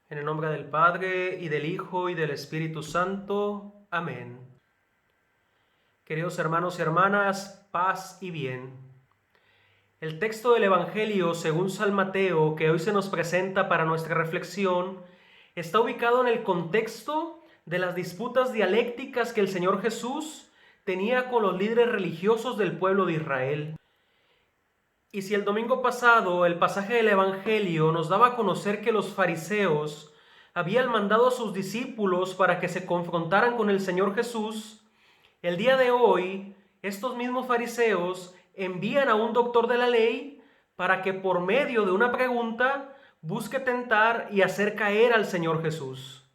En el nombre del Padre, y del Hijo, y del Espíritu Santo. Amén. Queridos hermanos y hermanas, paz y bien. El texto del Evangelio, según San Mateo, que hoy se nos presenta para nuestra reflexión, está ubicado en el contexto de las disputas dialécticas que el Señor Jesús tenía con los líderes religiosos del pueblo de Israel. Y si el domingo pasado el pasaje del Evangelio nos daba a conocer que los fariseos habían mandado a sus discípulos para que se confrontaran con el Señor Jesús, el día de hoy estos mismos fariseos envían a un doctor de la ley para que por medio de una pregunta busque tentar y hacer caer al Señor Jesús.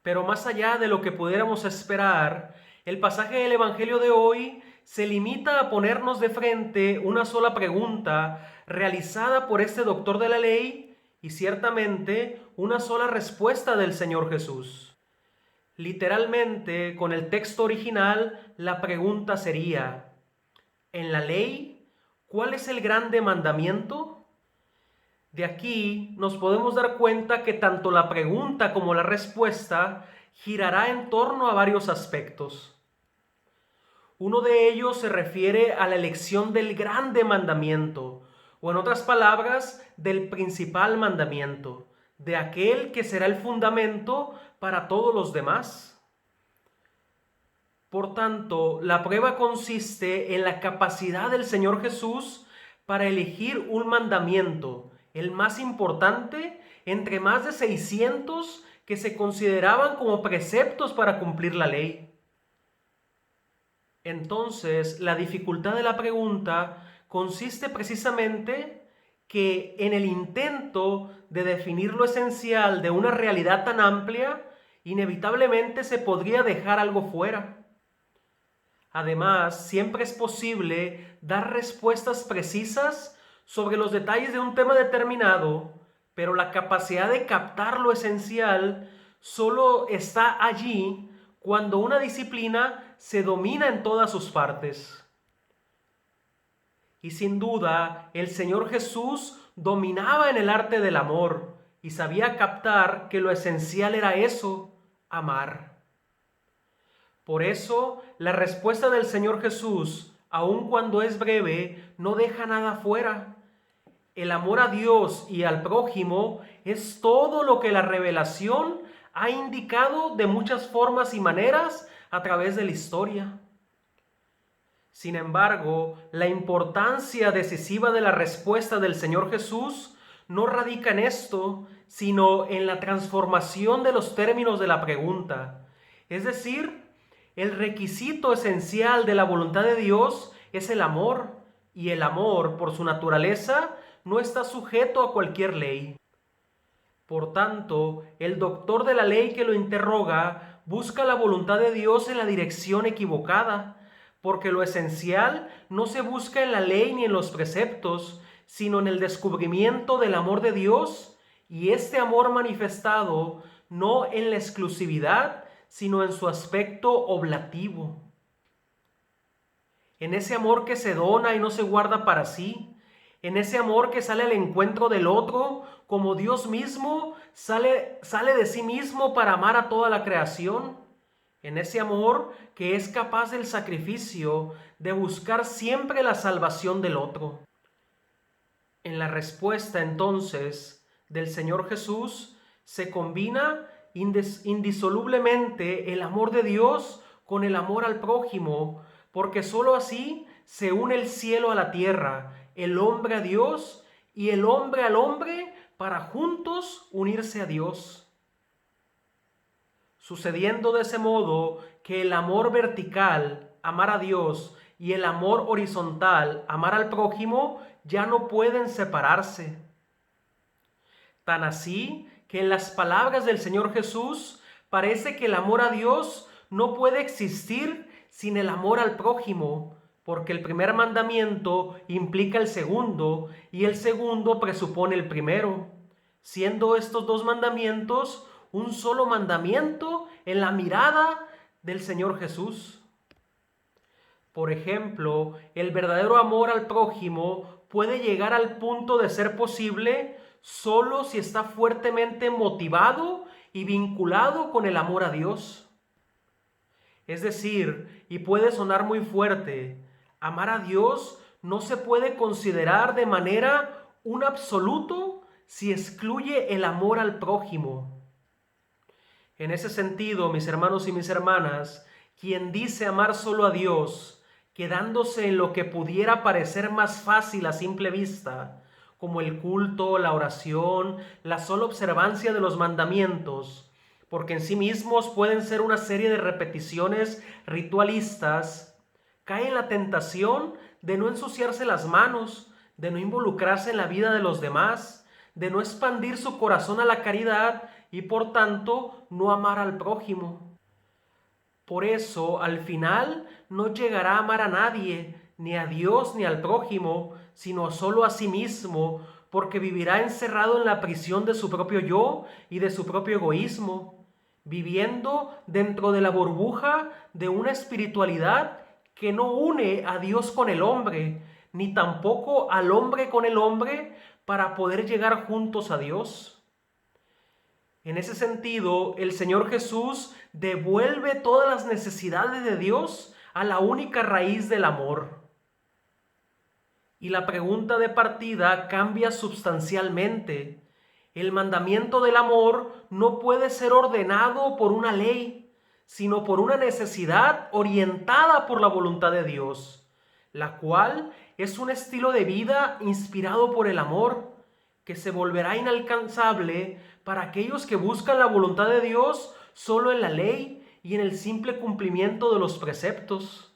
Pero más allá de lo que pudiéramos esperar, el pasaje del Evangelio de hoy se limita a ponernos de frente una sola pregunta realizada por este doctor de la ley y ciertamente una sola respuesta del Señor Jesús. Literalmente, con el texto original, la pregunta sería: ¿en la ley cuál es el grande mandamiento? De aquí nos podemos dar cuenta que tanto la pregunta como la respuesta girará en torno a varios aspectos. Uno de ellos se refiere a la elección del grande mandamiento, o en otras palabras, del principal mandamiento, de aquel que será el fundamento para todos los demás. Por tanto, la prueba consiste en la capacidad del Señor Jesús para elegir un mandamiento, el más importante entre más de 600 que se consideraban como preceptos para cumplir la ley. Entonces, la dificultad de la pregunta consiste precisamente que en el intento de definir lo esencial de una realidad tan amplia, inevitablemente se podría dejar algo fuera. Además, siempre es posible dar respuestas precisas sobre los detalles de un tema determinado, pero la capacidad de captar lo esencial solo está allí cuando una disciplina se domina en todas sus partes. Y sin duda, el Señor Jesús dominaba en el arte del amor y sabía captar que lo esencial era eso, amar. Por eso, la respuesta del Señor Jesús, aun cuando es breve, no deja nada fuera. El amor a Dios y al prójimo es todo lo que la revelación ha indicado de muchas formas y maneras a través de la historia. Sin embargo, la importancia decisiva de la respuesta del Señor Jesús no radica en esto, sino en la transformación de los términos de la pregunta. Es decir, el requisito esencial de la voluntad de Dios es el amor, y el amor, por su naturaleza, no está sujeto a cualquier ley. Por tanto, el doctor de la ley que lo interroga busca la voluntad de Dios en la dirección equivocada, porque lo esencial no se busca en la ley ni en los preceptos, sino en el descubrimiento del amor de Dios, y este amor manifestado no en la exclusividad, sino en su aspecto oblativo. En ese amor que se dona y no se guarda para sí, en ese amor que sale al encuentro del otro, como Dios mismo sale de sí mismo para amar a toda la creación. En ese amor que es capaz del sacrificio, de buscar siempre la salvación del otro. En la respuesta entonces del Señor Jesús se combina indisolublemente el amor de Dios con el amor al prójimo, porque sólo así se une el cielo a la tierra, el hombre a Dios y el hombre al hombre para juntos unirse a Dios. Sucediendo de ese modo que el amor vertical, amar a Dios, y el amor horizontal, amar al prójimo, ya no pueden separarse. Tan así que en las palabras del Señor Jesús parece que el amor a Dios no puede existir sin el amor al prójimo, porque el primer mandamiento implica el segundo y el segundo presupone el primero, siendo estos dos mandamientos un solo mandamiento en la mirada del Señor Jesús. Por ejemplo, el verdadero amor al prójimo puede llegar al punto de ser posible solo si está fuertemente motivado y vinculado con el amor a Dios. Es decir, y puede sonar muy fuerte, amar a Dios no se puede considerar de manera un absoluto si excluye el amor al prójimo. En ese sentido, mis hermanos y mis hermanas, quien dice amar solo a Dios, quedándose en lo que pudiera parecer más fácil a simple vista, como el culto, la oración, la sola observancia de los mandamientos, porque en sí mismos pueden ser una serie de repeticiones ritualistas, cae en la tentación de no ensuciarse las manos, de no involucrarse en la vida de los demás, de no expandir su corazón a la caridad y por tanto no amar al prójimo. Por eso, al final, no llegará a amar a nadie, ni a Dios ni al prójimo, sino solo a sí mismo, porque vivirá encerrado en la prisión de su propio yo y de su propio egoísmo, viviendo dentro de la burbuja de una espiritualidad que no une a Dios con el hombre, ni tampoco al hombre con el hombre para poder llegar juntos a Dios. En ese sentido, el Señor Jesús devuelve todas las necesidades de Dios a la única raíz del amor. Y la pregunta de partida cambia sustancialmente. El mandamiento del amor no puede ser ordenado por una ley, sino por una necesidad orientada por la voluntad de Dios, la cual es un estilo de vida inspirado por el amor, que se volverá inalcanzable para aquellos que buscan la voluntad de Dios solo en la ley y en el simple cumplimiento de los preceptos.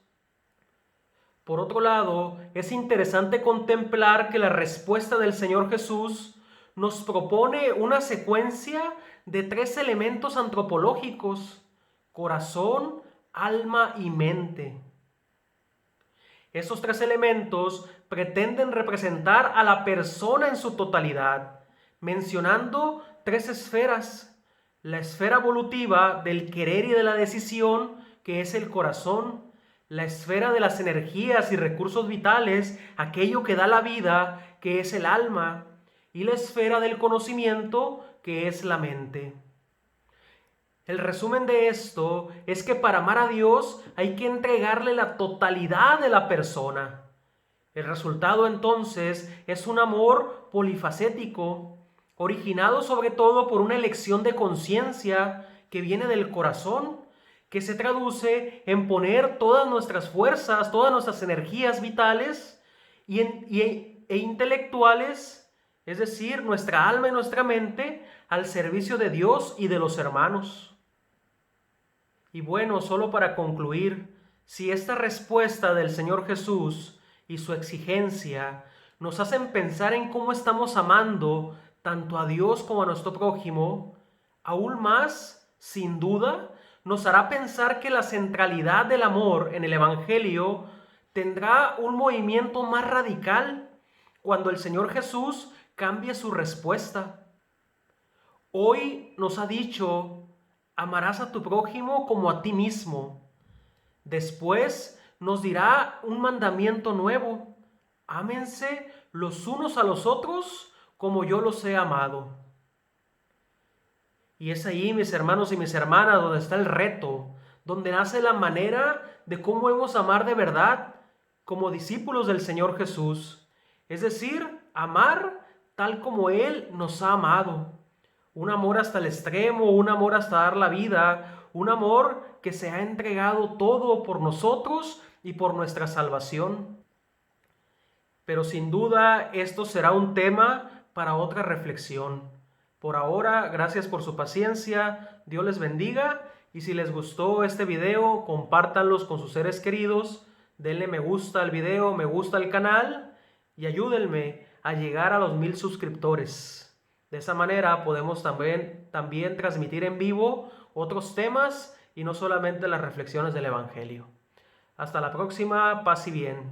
Por otro lado, es interesante contemplar que la respuesta del Señor Jesús nos propone una secuencia de 3 elementos antropológicos: corazón, alma y mente. Esos 3 elementos pretenden representar a la persona en su totalidad, mencionando 3 esferas: la esfera evolutiva del querer y de la decisión, que es el corazón; la esfera de las energías y recursos vitales, aquello que da la vida, que es el alma; y la esfera del conocimiento, que es la mente. El resumen de esto es que para amar a Dios hay que entregarle la totalidad de la persona. El resultado entonces es un amor polifacético, originado sobre todo por una elección de conciencia que viene del corazón, que se traduce en poner todas nuestras fuerzas, todas nuestras energías vitales e intelectuales, es decir, nuestra alma y nuestra mente, al servicio de Dios y de los hermanos. Y bueno, solo para concluir, si esta respuesta del Señor Jesús y su exigencia nos hacen pensar en cómo estamos amando tanto a Dios como a nuestro prójimo, aún más, sin duda, nos hará pensar que la centralidad del amor en el Evangelio tendrá un movimiento más radical cuando el Señor Jesús cambie su respuesta. Hoy nos ha dicho: amarás a tu prójimo como a ti mismo. Después nos dirá un mandamiento nuevo: ámense los unos a los otros como yo los he amado. Y es ahí, mis hermanos y mis hermanas, donde está el reto, donde nace la manera de cómo hemos amar de verdad como discípulos del Señor Jesús. Es decir, amar tal como Él nos ha amado. Un amor hasta el extremo, un amor hasta dar la vida, un amor que se ha entregado todo por nosotros y por nuestra salvación. Pero sin duda esto será un tema para otra reflexión. Por ahora, gracias por su paciencia, Dios les bendiga, y si les gustó este video, compártanlos con sus seres queridos, denle me gusta al video, me gusta al canal y ayúdenme a llegar a los 1000 suscriptores. De esa manera podemos también transmitir en vivo otros temas y no solamente las reflexiones del Evangelio. Hasta la próxima, paz y bien.